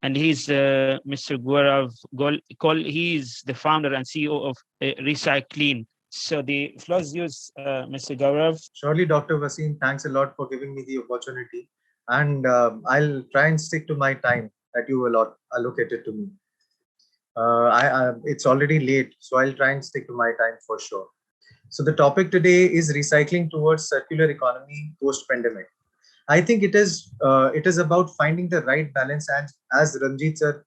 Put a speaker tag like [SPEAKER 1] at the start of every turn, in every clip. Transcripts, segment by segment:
[SPEAKER 1] and he's Mr. Gaurav Kaul. He is the founder and CEO of Recyclean. So the floor is yours, Mr. Gaurav.
[SPEAKER 2] Surely, Dr. Wasim, thanks a lot for giving me the opportunity. And I'll try and stick to my time that you allocated to me. It's already late, so I'll try and stick to my time for sure. So the topic today is recycling towards circular economy post-pandemic. I think it is about finding the right balance, and as Ranjit sir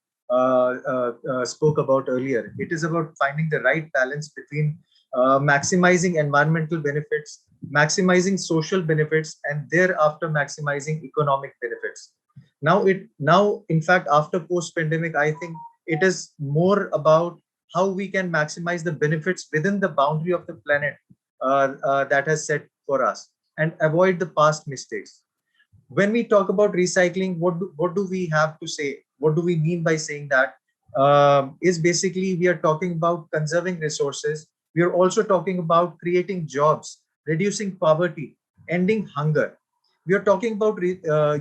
[SPEAKER 2] spoke about earlier, it is about finding the right balance between maximizing environmental benefits, maximizing social benefits, and thereafter maximizing economic benefits. Now in fact after post-pandemic, I think it is more about how we can maximize the benefits within the boundary of the planet that has set for us and avoid the past mistakes. When we talk about recycling, what do we have to say? What do we mean by saying that? Is basically we are talking about conserving resources. We are also talking about creating jobs, reducing poverty, ending hunger. We are talking about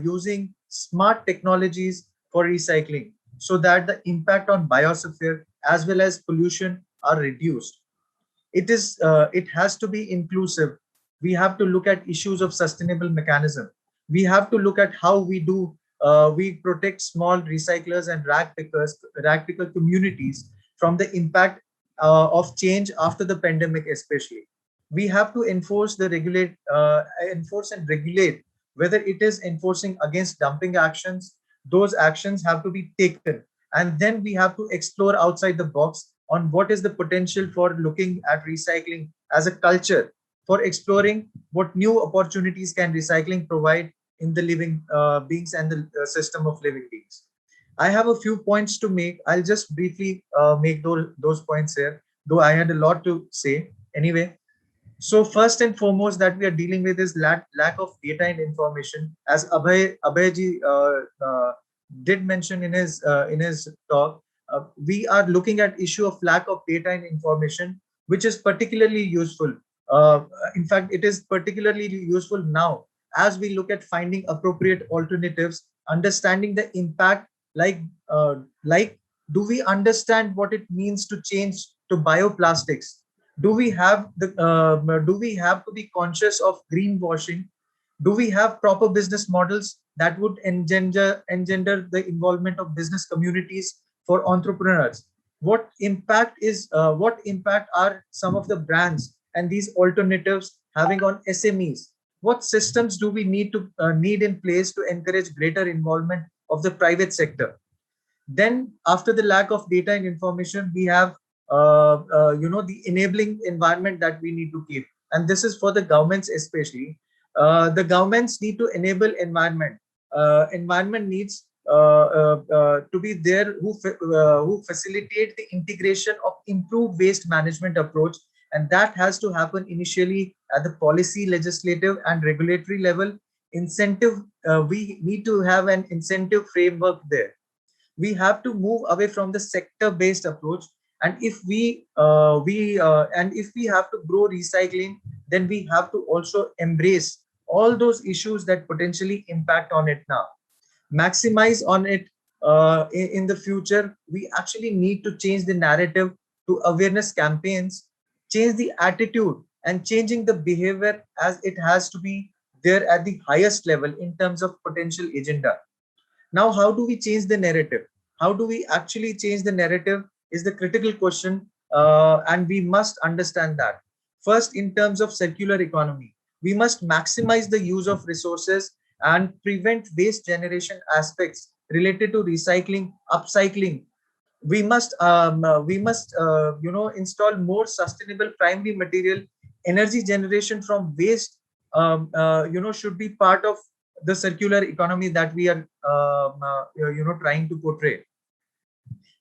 [SPEAKER 2] using smart technologies for recycling so that the impact on biosphere as well as pollution are reduced. It has to be inclusive. We have to look at issues of sustainable mechanism. We have to look at how we protect small recyclers and rag picker communities from the impact of change after the pandemic, especially. We have to enforce and regulate, whether it is enforcing against dumping actions. Those actions have to be taken, and then we have to explore outside the box on what is the potential for looking at recycling as a culture, for exploring what new opportunities can recycling provide in the living beings and the system of living beings. I have a few points to make. I'll just briefly make those points here, though I had a lot to say. Anyway, so first and foremost that we are dealing with is lack of data and information. As Abhayji did mention in his talk, we are looking at issue of lack of data and information, which is particularly useful. In fact, it is particularly useful now as we look at finding appropriate alternatives, understanding the impact, like do we understand what it means to change to bioplastics? Do we have to be conscious of greenwashing? Do we have proper business models that would engender the involvement of business communities for entrepreneurs? What impact are some of the brands and these alternatives having on SMEs? What systems do we need in place to encourage greater involvement of the private sector? Then, after the lack of data and information, we have the enabling environment that we need to keep, and this is for the governments especially. The governments need to enable environment. Environment needs to be there who facilitate the integration of improved waste management approach, and that has to happen initially at the policy, legislative, and regulatory level. Incentive, we need to have an incentive framework there. We have to move away from the sector-based approach, and if we have to grow recycling, then we have to also embrace all those issues that potentially impact on it now, maximize on it in the future. We actually need to change the narrative to awareness campaigns, change the attitude, and changing the behavior as it has to be there at the highest level in terms of potential agenda. Now, how do we change the narrative? How do we actually change the narrative is the critical question, and we must understand that. First, in terms of circular economy, we must maximize the use of resources and prevent waste generation aspects related to recycling, upcycling. We must install more sustainable primary material. Energy generation from waste should be part of the circular economy that we are trying to portray.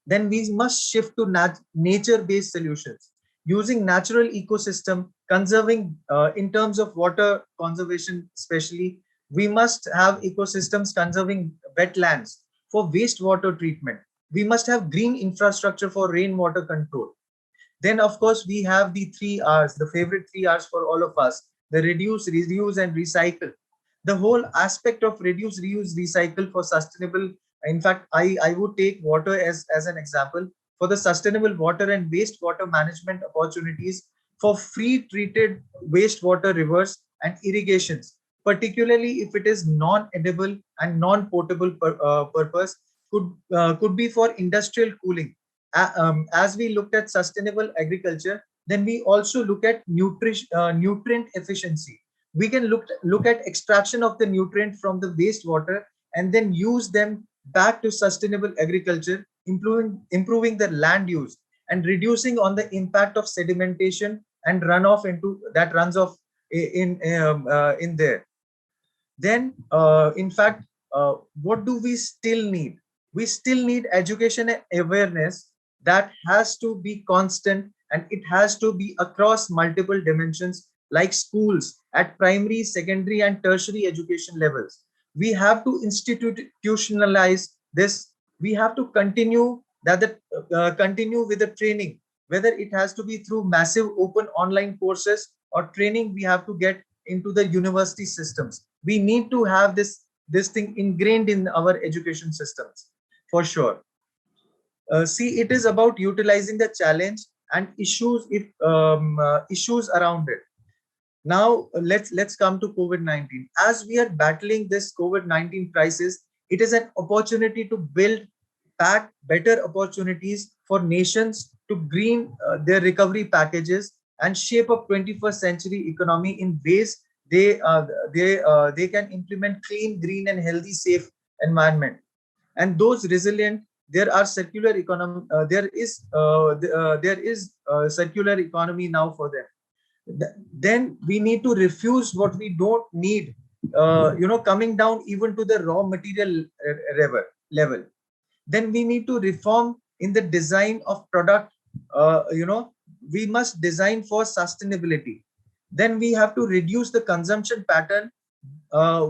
[SPEAKER 2] Then we must shift to nature-based solutions, using natural ecosystem, conserving in terms of water conservation especially. We must have ecosystems conserving wetlands for wastewater treatment. We must have green infrastructure for rainwater control. Then, of course, we have the 3 Rs, the favorite 3 Rs for all of us: the reduce, reuse, and recycle. The whole aspect of reduce, reuse, recycle for sustainable In fact, I would take water as an example. For the sustainable water and wastewater management opportunities for free treated wastewater rivers and irrigations, particularly if it is non-edible and non-potable purpose, could be for industrial cooling. As we looked at sustainable agriculture, then we also look at nutrient efficiency. We can look at extraction of the nutrient from the wastewater and then use them back to sustainable agriculture, improving the land use and reducing on the impact of sedimentation and runoff into that runs off in there. Then in fact, what do we still need? We still need education and awareness that has to be constant, and it has to be across multiple dimensions, like schools at primary, secondary and tertiary education levels. We have to institutionalize this. We have to continue with the training, whether it has to be through massive open online courses or training we have to get into the university systems. We need to have this thing ingrained in our education systems for sure. See, it is about utilizing the challenge and issues around it. Now let's come to COVID-19. As we are battling this COVID-19 crisis, it is an opportunity to build back better opportunities for nations to green their recovery packages and shape a 21st century economy in ways they can implement clean, green, and healthy, safe environment. And those resilient, there are circular economy. There is circular economy now for them. Then we need to refuse what we don't need. Coming down even to the raw material level. Then we need to reform in the design of product. We must design for sustainability. Then we have to reduce the consumption pattern,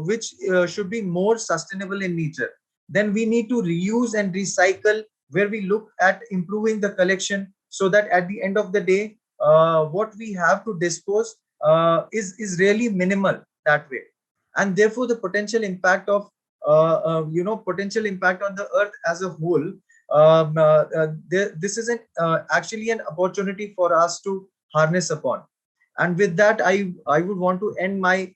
[SPEAKER 2] which should be more sustainable in nature. Then we need to reuse and recycle, where we look at improving the collection so that at the end of the day, what we have to dispose is really minimal that way. And therefore the potential impact of potential impact on the earth as a whole, this is actually an opportunity for us to harness upon. And with that, I would want to end my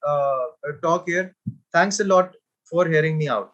[SPEAKER 2] talk here. Thanks a lot for hearing me out.